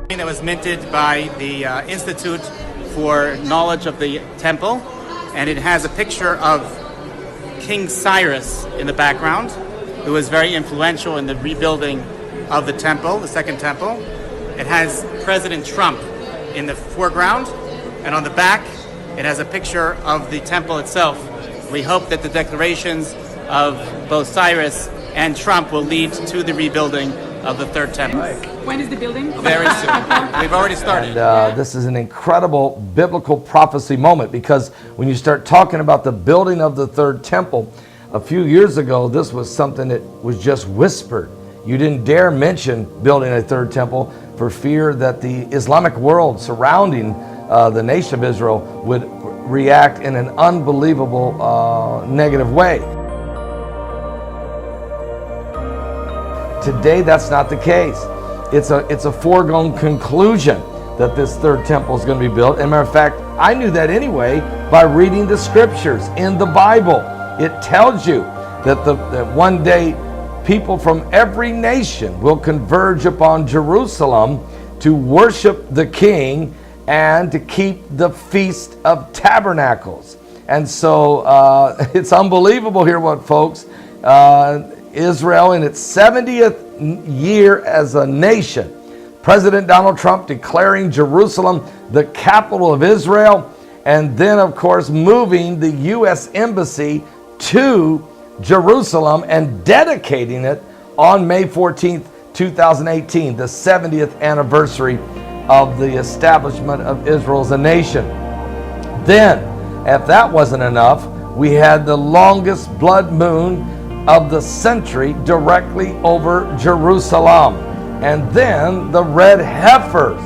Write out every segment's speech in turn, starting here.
That was minted by the Institute for Knowledge of the Temple, and it has a picture of King Cyrus in the background, who was very influential in the rebuilding of the temple, the Second Temple. It has President Trump in the foreground, and on the back it has a picture of the temple itself. We hope that the declarations of both Cyrus and Trump will lead to the rebuilding of the Third Temple. When is the building? Very soon. We've already started. And this is an incredible biblical prophecy moment, because when you start talking about the building of the Third Temple, a few years ago, this was something that was just whispered. You didn't dare mention building a Third Temple for fear that the Islamic world surrounding the nation of Israel would react in an unbelievable negative way. Today, that's not the case. It's a foregone conclusion that this Third Temple is going to be built. As a matter of fact, I knew that anyway by reading the scriptures in the Bible. It tells you that one day people from every nation will converge upon Jerusalem to worship the King and to keep the Feast of Tabernacles. And so it's unbelievable here, what folks. Israel in its 70th year as a nation. President Donald Trump declaring Jerusalem the capital of Israel, and then of course moving the U.S. Embassy to Jerusalem and dedicating it on May 14th, 2018, the 70th anniversary of the establishment of Israel as a nation. Then, if that wasn't enough, we had the longest blood moon of the century directly over Jerusalem. And then the red heifers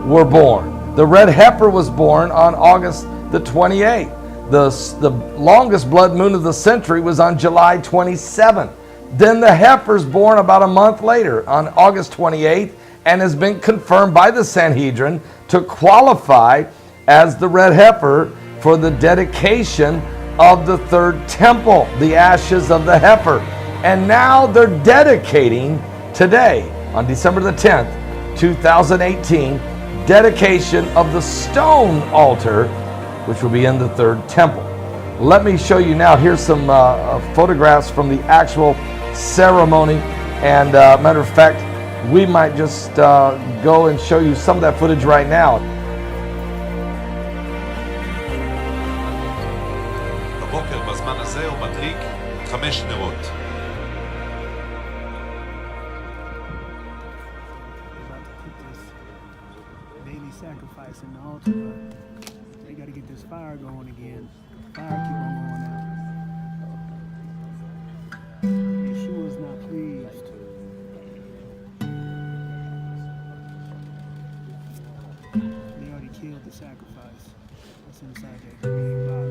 were born. The red heifer was born on August the 28th. The longest blood moon of the century was on July 27th. Then the heifer's born about a month later on August 28th, and has been confirmed by the Sanhedrin to qualify as the red heifer for the dedication of the Third Temple, the ashes of the heifer. And now they're dedicating today, on December the 10th, 2018, dedication of the stone altar, which will be in the Third Temple. Let me show you now, here's some photographs from the actual ceremony. And matter of fact, we might just go and show you some of that footage right now. בזמן הזה הוא מדליק 5 נרות. Daily sacrifice in the altar, but they got to get this fire going again. Fire keep on going out. Yeshua's not pleased. They already killed the sacrifice. That's inside that green box.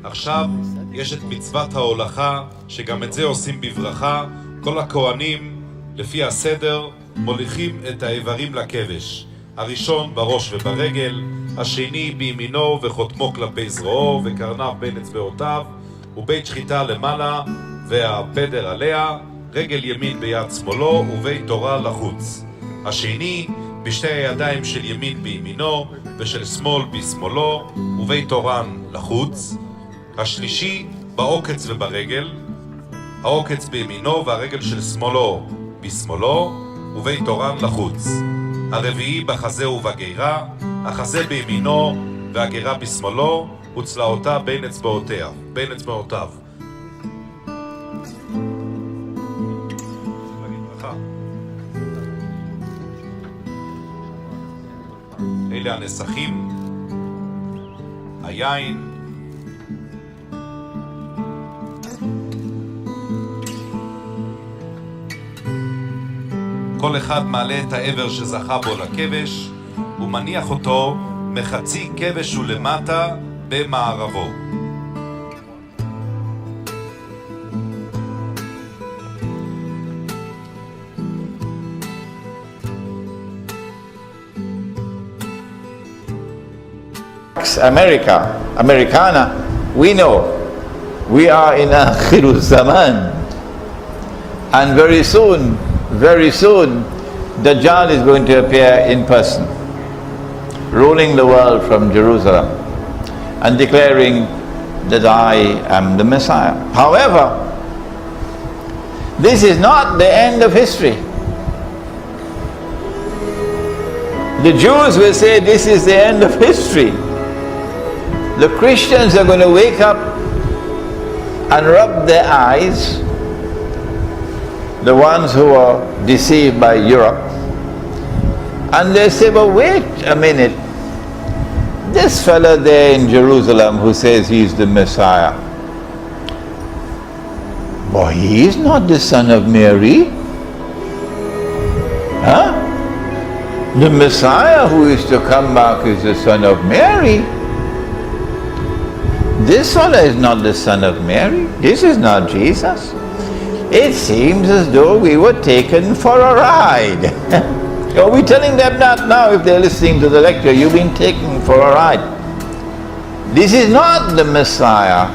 עכשיו יש את מצוות ההולכה, שגם את זה עושים בברכה. כל הכהנים לפי הסדר מוליכים את האיברים לכבש. הראשון בראש וברגל, השני בימינו וחותמו כלפי זרועו וקרניו בין אצבעותיו, ובית שחיטה למעלה והפדר עליה, רגל ימין ביד שמאלו ובית תורה לחוץ. השני בשתי הידיים של ימין בימינו ושל שמאל בשמאלו ובית תורן לחוץ. השלישי בעוקץ וברגל, העוקץ בימינו והרגל של שמאלו בשמאלו ובית תורן לחוץ. הרביעי בחזה ובגירה, החזה בימינו והגירה בשמאלו וצלעותה בין אצבעותיו. אלה הנסחים, היין, כל אחד מעלה את העבר שזכה בו לכבש ומניח אותו מחצי כבש ולמטה במערבו. Americana, we know we are in Akhirul Zaman, and very soon, Dajjal is going to appear in person, ruling the world from Jerusalem and declaring that I am the Messiah. However, this is not the end of history. The Jews will say this is the end of history. The Christians are going to wake up and rub their eyes, the ones who are deceived by Europe, and they say, but wait a minute, this fella there in Jerusalem who says he's the Messiah, boy, he is not the son of Mary. Huh? The Messiah who is to come back is the son of Mary. This fella is not the son of Mary. This is not Jesus. It seems as though we were taken for a ride. Are we telling them that now if they're listening to the lecture? You've been taken for a ride. This is not the Messiah.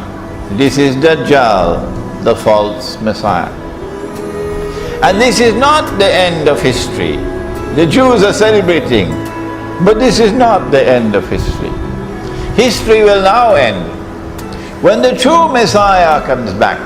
This is Dajjal, the false Messiah. And this is not the end of history. The Jews are celebrating, but this is not the end of history. History will now end when the true Messiah comes back.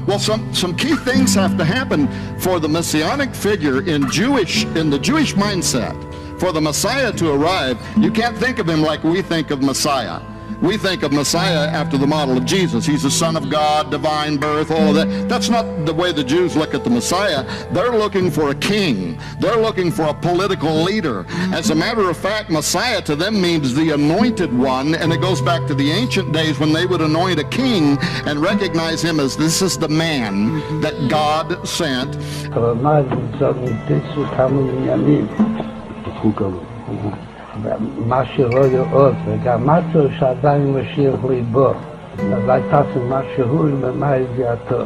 Well, some key things have to happen for the messianic figure in the Jewish mindset. For the Messiah to arrive, you can't think of him like we think of Messiah. We think of Messiah after the model of Jesus. He's the Son of God, divine birth, all of that. That's not the way the Jews look at the Messiah. They're looking for a king. They're looking for a political leader. As a matter of fact, Messiah to them means the anointed one, and it goes back to the ancient days when they would anoint a king and recognize him as this is the man that God sent. מה שרואה עוד, וגם משהו שעדיין משיח ליבו, אז הייתה משהו למה הגיעתו.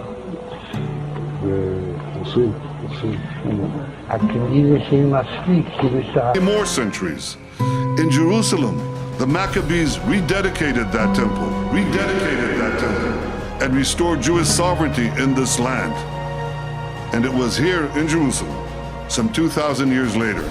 More centuries. In Jerusalem, the Maccabees rededicated that temple, and restored Jewish sovereignty in this land. And it was here in Jerusalem, some 2,000 years later,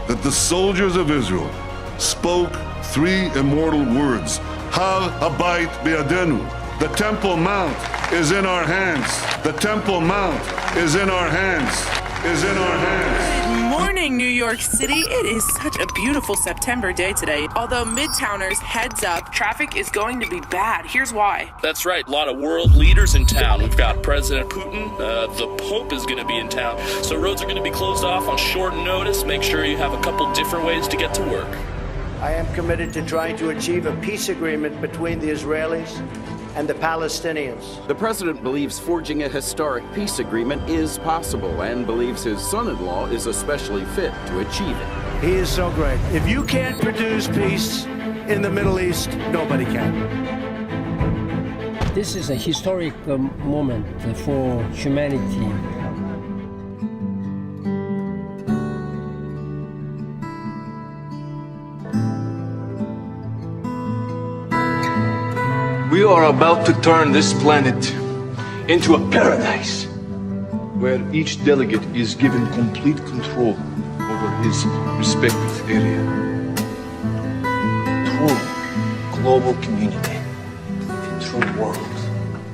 that the soldiers of Israel spoke three immortal words, Har Habayit Be'adenu. The Temple Mount is in our hands. The Temple Mount is in our hands. Good morning, New York City. It is such a beautiful September day today. Although Midtowners, heads up, traffic is going to be bad. Here's why. That's right. A lot of world leaders in town. We've got President Putin. The Pope is going to be in town. So roads are going to be closed off on short notice. Make sure you have a couple different ways to get to work. I am committed to trying to achieve a peace agreement between the Israelis and the Palestinians. The president believes forging a historic peace agreement is possible and believes his son-in-law is especially fit to achieve it. He is so great. If you can't produce peace in the Middle East, nobody can. This is a historic moment for humanity. We are about to turn this planet into a paradise where each delegate is given complete control over his respective area. True global community, a true world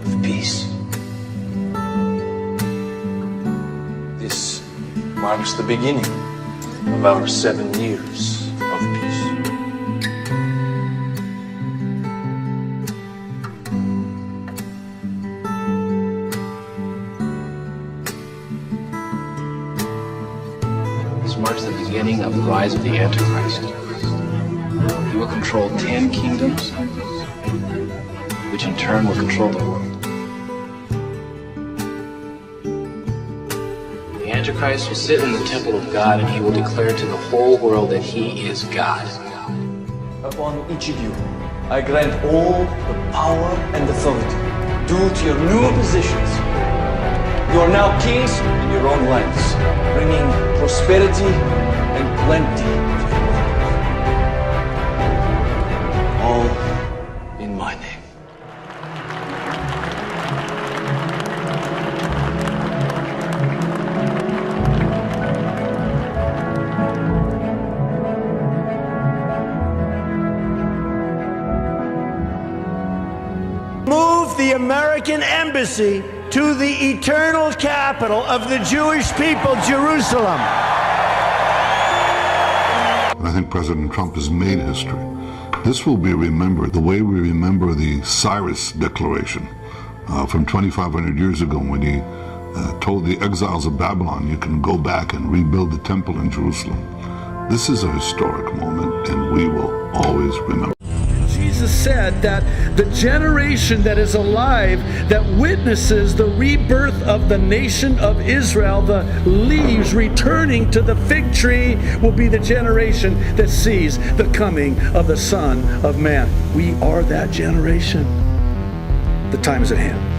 of peace. This marks the beginning of our 7 years of peace. Marks the beginning of the rise of the Antichrist. He will control 10 kingdoms, which in turn will control the world. Antichrist will sit in the temple of God, and he will declare to the whole world that he is God. Upon each of you, I grant all the power and authority due to your new positions. You are now kings in your own lands, bringing prosperity and plenty to your world. All in my name. Move the American embassy to the eternal capital of the Jewish people, Jerusalem. I think President Trump has made history. This will be remembered the way we remember the Cyrus Declaration from 2,500 years ago when he told the exiles of Babylon, you can go back and rebuild the temple in Jerusalem. This is a historic moment, and we will always remember. Jesus said that the generation that is alive, that witnesses the rebirth of the nation of Israel, the leaves returning to the fig tree, will be the generation that sees the coming of the Son of Man. We are that generation. The time is at hand.